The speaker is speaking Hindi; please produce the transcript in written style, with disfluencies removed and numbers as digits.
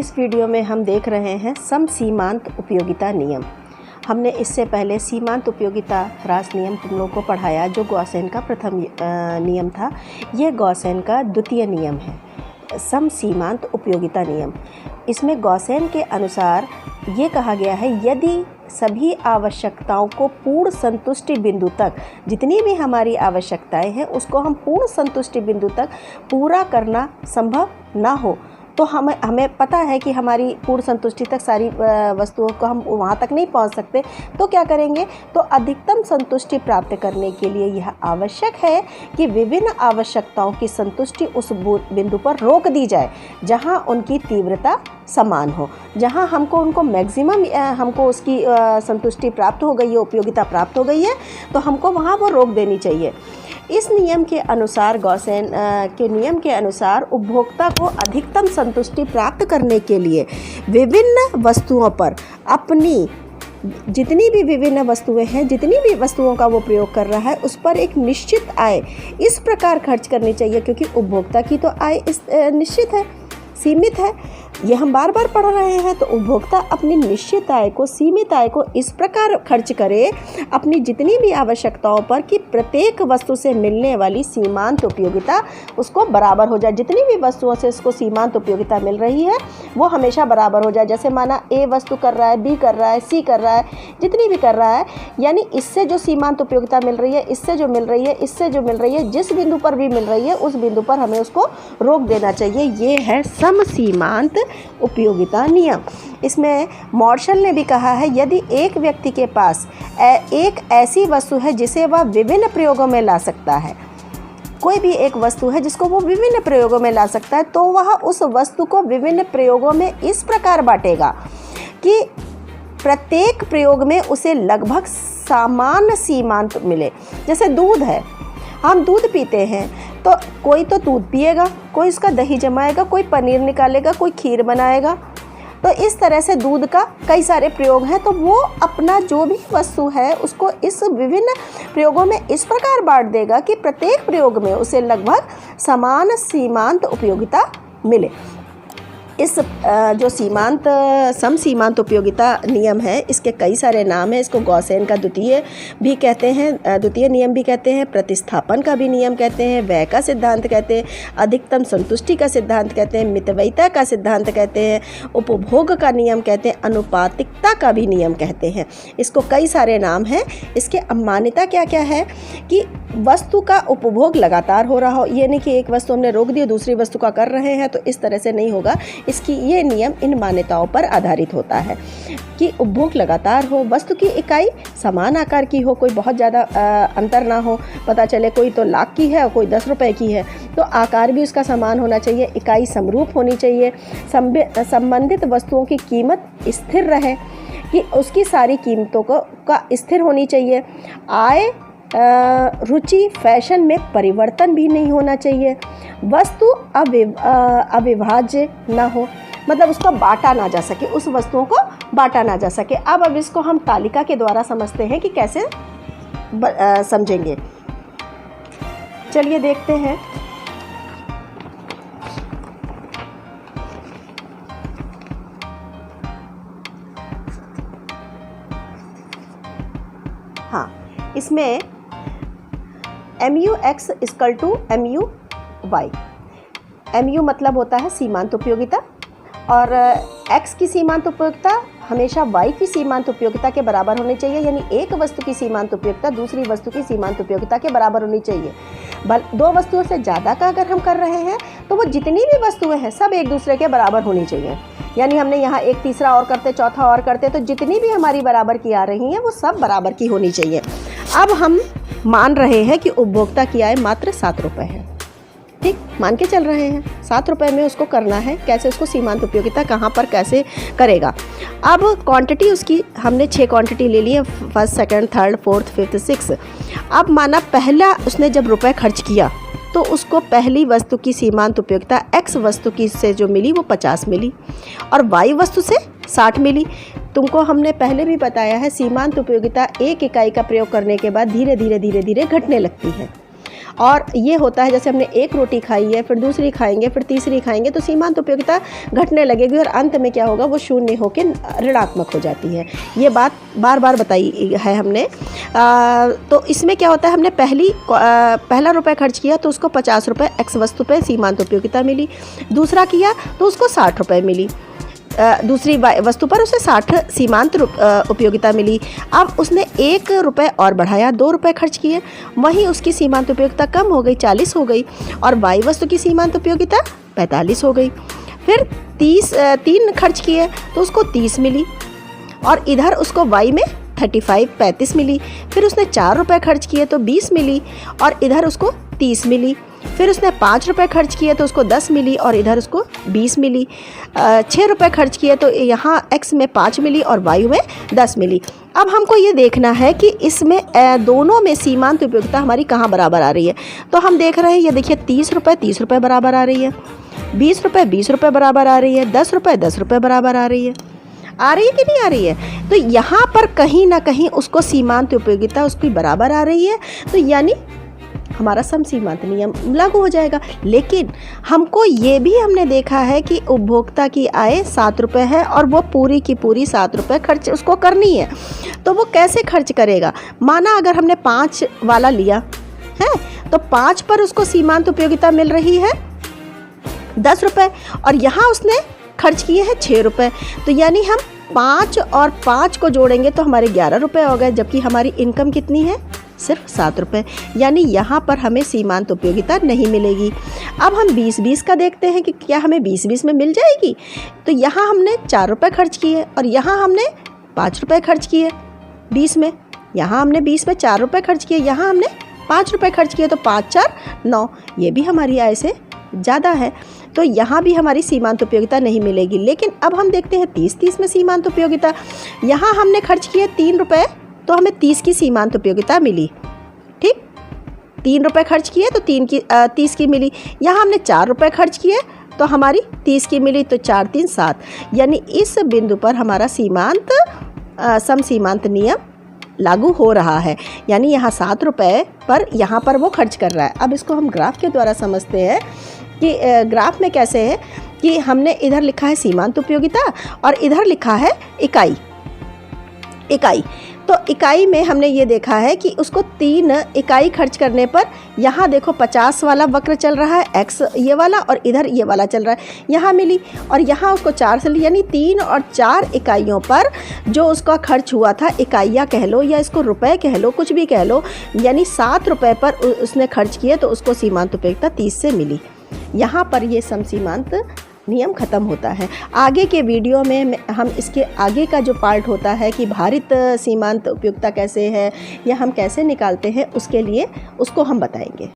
इस वीडियो में हम देख रहे हैं सम सीमांत उपयोगिता नियम। हमने इससे पहले सीमांत उपयोगिता ह्रास नियम तुम लोगों को पढ़ाया, जो गॉसेन का प्रथम नियम था। यह गॉसेन का द्वितीय नियम है, सम सीमांत उपयोगिता नियम। इसमें गॉसेन के अनुसार ये कहा गया है, यदि सभी आवश्यकताओं को पूर्ण संतुष्टि बिंदु तक, जितनी भी हमारी आवश्यकताएं हैं उसको हम पूर्ण संतुष्टि बिंदु तक पूरा करना संभव ना हो, तो हमें पता है कि हमारी पूर्ण संतुष्टि तक सारी वस्तुओं को हम वहाँ तक नहीं पहुँच सकते, तो क्या करेंगे? तो अधिकतम संतुष्टि प्राप्त करने के लिए यह आवश्यक है कि विभिन्न आवश्यकताओं की संतुष्टि उस बिंदु पर रोक दी जाए जहाँ उनकी तीव्रता समान हो, जहाँ उनको मैक्सिमम हमको उसकी संतुष्टि प्राप्त हो गई है, उपयोगिता प्राप्त हो गई है, तो हमको वहाँ वो रोक देनी चाहिए। इस नियम के अनुसार, गॉसेन के नियम के अनुसार, उपभोक्ता को अधिकतम संतुष्टि प्राप्त करने के लिए विभिन्न वस्तुओं पर अपनी जितनी भी विभिन्न वस्तुएं हैं, जितनी भी वस्तुओं का वो प्रयोग कर रहा है, उस पर एक निश्चित आय इस प्रकार खर्च करनी चाहिए, क्योंकि उपभोक्ता की तो आय निश्चित है, सीमित है। ये हम बार बार पढ़ रहे हैं। तो उपभोक्ता अपनी निश्चित आय को, सीमित आय को इस प्रकार खर्च करे अपनी जितनी भी आवश्यकताओं पर कि प्रत्येक वस्तु से मिलने वाली सीमांत उपयोगिता उसको बराबर हो जाए। जितनी भी वस्तुओं से इसको सीमांत उपयोगिता मिल रही है वो हमेशा बराबर हो जाए। जैसे माना ए वस्तु कर रहा है, बी कर रहा है, सी कर रहा है, जितनी भी कर रहा है, यानी इससे जो सीमांत उपयोगिता मिल रही है, इससे जो मिल रही है, इससे जो मिल रही है, जिस बिंदु पर भी मिल रही है उस बिंदु पर हमें उसको रोक देना चाहिए। ये है सम सीमांत उपयोगिता नियम। इसमें मॉर्शल ने भी कहा है, यदि एक व्यक्ति के पास एक ऐसी वस्तु है जिसे वह विभिन्न प्रयोगों में ला सकता है, कोई भी एक वस्तु है जिसको वो विभिन्न प्रयोगों में ला सकता है, तो वह उस वस्तु को विभिन्न प्रयोगों में इस प्रकार बांटेगा कि प्रत्येक प्रयोग में उसे लगभग समान सीमांत मिले। जैसे दूध है, हम दूध पीते हैं, तो कोई तो दूध पिएगा, कोई उसका दही जमाएगा, कोई पनीर निकालेगा, कोई खीर बनाएगा। तो इस तरह से दूध का कई सारे प्रयोग हैं, तो वो अपना जो भी वस्तु है उसको इस विभिन्न प्रयोगों में इस प्रकार बांट देगा कि प्रत्येक प्रयोग में उसे लगभग समान सीमांत उपयोगिता मिले। इस जो सम सीमांत उपयोगिता नियम है, इसके कई सारे नाम हैं। इसको गॉसेन का द्वितीय भी कहते हैं, द्वितीय नियम भी कहते हैं, प्रतिस्थापन का भी नियम कहते हैं, व्यय का सिद्धांत कहते हैं, अधिकतम संतुष्टि का सिद्धांत कहते हैं, मितव्ययिता का सिद्धांत कहते हैं, उपभोग का नियम कहते हैं, अनुपातिकता का भी नियम कहते हैं। इसको कई सारे नाम हैं। इसके मान्यता क्या क्या है कि वस्तु का उपभोग लगातार हो रहा हो, ये नहीं कि एक वस्तु हमने रोक दी दूसरी वस्तु का कर रहे हैं, तो इस तरह से नहीं होगा। इसकी ये नियम इन मान्यताओं पर आधारित होता है कि उपभोग लगातार हो, वस्तु की इकाई समान आकार की हो, कोई बहुत ज़्यादा अंतर ना हो। पता चले कोई तो लाख की है और कोई 10 रुपए की है, तो आकार भी उसका समान होना चाहिए, इकाई समरूप होनी चाहिए, संबंधित वस्तुओं की कीमत स्थिर रहे कि उसकी सारी कीमतों का स्थिर होनी चाहिए। आय, रुचि, फैशन में परिवर्तन भी नहीं होना चाहिए। वस्तु अविभाज्य ना हो, मतलब उसको बांटा ना जा सके, उस वस्तुओं को बांटा ना जा सके। अब इसको हम तालिका के द्वारा समझते हैं कि कैसे समझेंगे। चलिए देखते हैं। हाँ, इसमें MUX = MUY। MU मतलब होता है सीमांत उपयोगिता, और X की सीमांत उपयोगिता हमेशा Y की सीमांत उपयोगिता के बराबर होनी चाहिए। यानी एक वस्तु की सीमांत उपयोगिता दूसरी वस्तु की सीमांत उपयोगिता के बराबर होनी चाहिए। दो वस्तुओं से ज़्यादा का अगर हम कर रहे हैं तो वो जितनी भी वस्तुएं हैं सब एक दूसरे के बराबर होनी चाहिए। यानी हमने यहाँ एक तीसरा और करते, चौथा और करते, तो जितनी भी हमारी बराबर की आ रही हैं वो सब बराबर की होनी चाहिए। अब हम मान रहे हैं कि उपभोक्ता की आय मात्र 7 रुपये है, ठीक, मान के चल रहे हैं 7 रुपये में उसको करना है। कैसे उसको सीमांत उपयोगिता कहाँ पर कैसे करेगा? अब क्वांटिटी उसकी हमने 6 क्वांटिटी ले ली है, first, second, third, fourth, fifth, six. अब माना पहला उसने जब रुपए खर्च किया तो उसको पहली वस्तु की सीमांत उपयोगिता X वस्तु की से जो मिली वो 50 मिली और Y वस्तु से 60 मिली। तुमको हमने पहले भी बताया है, सीमांत उपयोगिता एक इकाई का प्रयोग करने के बाद धीरे धीरे घटने लगती है। और ये होता है जैसे हमने एक रोटी खाई है, फिर दूसरी खाएंगे, फिर तीसरी खाएंगे, तो सीमांत उपयोगिता घटने लगेगी और अंत में क्या होगा, वो शून्य होकर ऋणात्मक हो जाती है। ये बात बार बार बताई है हमने। तो इसमें क्या होता है, हमने पहला रुपये खर्च किया तो उसको 50 रुपये एक्स वस्तु पे सीमांत उपयोगिता मिली, दूसरा किया तो उसको 60 रुपये मिली, दूसरी वस्तु पर उसे 60 सीमांत उपयोगिता मिली। अब उसने 1 रुपये और बढ़ाया, 2 रुपये खर्च किए, वहीं उसकी सीमांत उपयोगिता कम हो गई, 40 हो गई, और वाई वस्तु की सीमांत उपयोगिता 45 हो गई। फिर 3 खर्च किए तो उसको 30 मिली, और इधर उसको वाई में 35 मिली। फिर उसने 4 रुपये खर्च किए तो 20 मिली, और इधर उसको 30 मिली। फिर उसने 5 रुपये खर्च किए तो उसको 10 मिली, और इधर उसको 20 मिली। 6 रुपये खर्च किए तो यहाँ x में 5 मिली और y में 10 मिली। अब हमको ये देखना है कि इसमें दोनों में सीमांत उपयोगिता हमारी कहाँ बराबर आ रही है। तो हम देख रहे हैं, ये देखिए 30 रुपये बराबर आ रही है, 20 रुपये बराबर आ रही है, 10 रुपये बराबर आ रही है कि नहीं आ रही है। तो यहाँ पर कहीं ना कहीं उसको सीमांत उपयोगिता उसकी बराबर आ रही है, तो यानी हमारा समसीमांत नियम लागू हो जाएगा। लेकिन हमको ये भी हमने देखा है कि उपभोक्ता की आय 7 रुपये है और वो पूरी की पूरी 7 रुपये खर्च उसको करनी है, तो वो कैसे खर्च करेगा। माना अगर हमने 5 वाला लिया है तो 5 पर उसको सीमांत उपयोगिता मिल रही है 10 रुपये, और यहाँ उसने खर्च किए हैं 6 रुपये, तो यानी हम 5 और 5 को जोड़ेंगे तो हमारे 11 रुपये हो गए, जबकि हमारी इनकम कितनी है, सिर्फ 7 रुपये। यानी यहाँ पर हमें सीमांत उपयोगिता नहीं मिलेगी। अब हम 20-20 का देखते हैं कि क्या हमें 20-20 में मिल जाएगी। तो यहाँ हमने 4 रुपये खर्च किए और यहाँ हमने 5 रुपये खर्च किए 20 में, यहाँ हमने 20 में 4 रुपये खर्च किए, यहाँ हमने 5 रुपये खर्च किए, तो 5-4 9, ये भी हमारी आय से ज़्यादा है, तो यहाँ भी हमारी सीमांत उपयोगिता नहीं मिलेगी। लेकिन अब हम देखते हैं 30-30 में सीमांत उपयोगिता। यहाँ हमने खर्च किए 3 रुपये तो हमें 30 की सीमांत उपयोगिता मिली, ठीक, 3 रुपये खर्च किए तो 30 की मिली। यहाँ हमने 4 रुपये खर्च किए तो हमारी 30 की मिली, तो 4 3 7, यानी इस बिंदु पर हमारा समसीमांत नियम लागू हो रहा है। यानी यहाँ 7 रुपये पर यहाँ पर वो खर्च कर रहा है। अब इसको हम ग्राफ के द्वारा समझते हैं कि ग्राफ में कैसे है कि हमने इधर लिखा है सीमांत उपयोगिता और इधर लिखा है इकाई। तो इकाई में हमने ये देखा है कि उसको 3 इकाई खर्च करने पर यहाँ देखो 50 वाला वक्र चल रहा है, x ये वाला, और इधर ये वाला चल रहा है, यहाँ मिली, और यहाँ उसको 4 से ली, यानी 3 और 4 इकाइयों पर जो उसका खर्च हुआ था, इकाइयाँ कह लो या इसको रुपए कह लो, कुछ भी कह लो, यानी 7 रुपये पर उसने खर्च किए तो उसको सीमांत उपयोगिता 30 से मिली। यहाँ पर ये समसीमांत नियम खत्म होता है। आगे के वीडियो में हम इसके आगे का जो पार्ट होता है कि भारित सीमांत उपयोगिता कैसे है या हम कैसे निकालते हैं, उसके लिए उसको हम बताएंगे।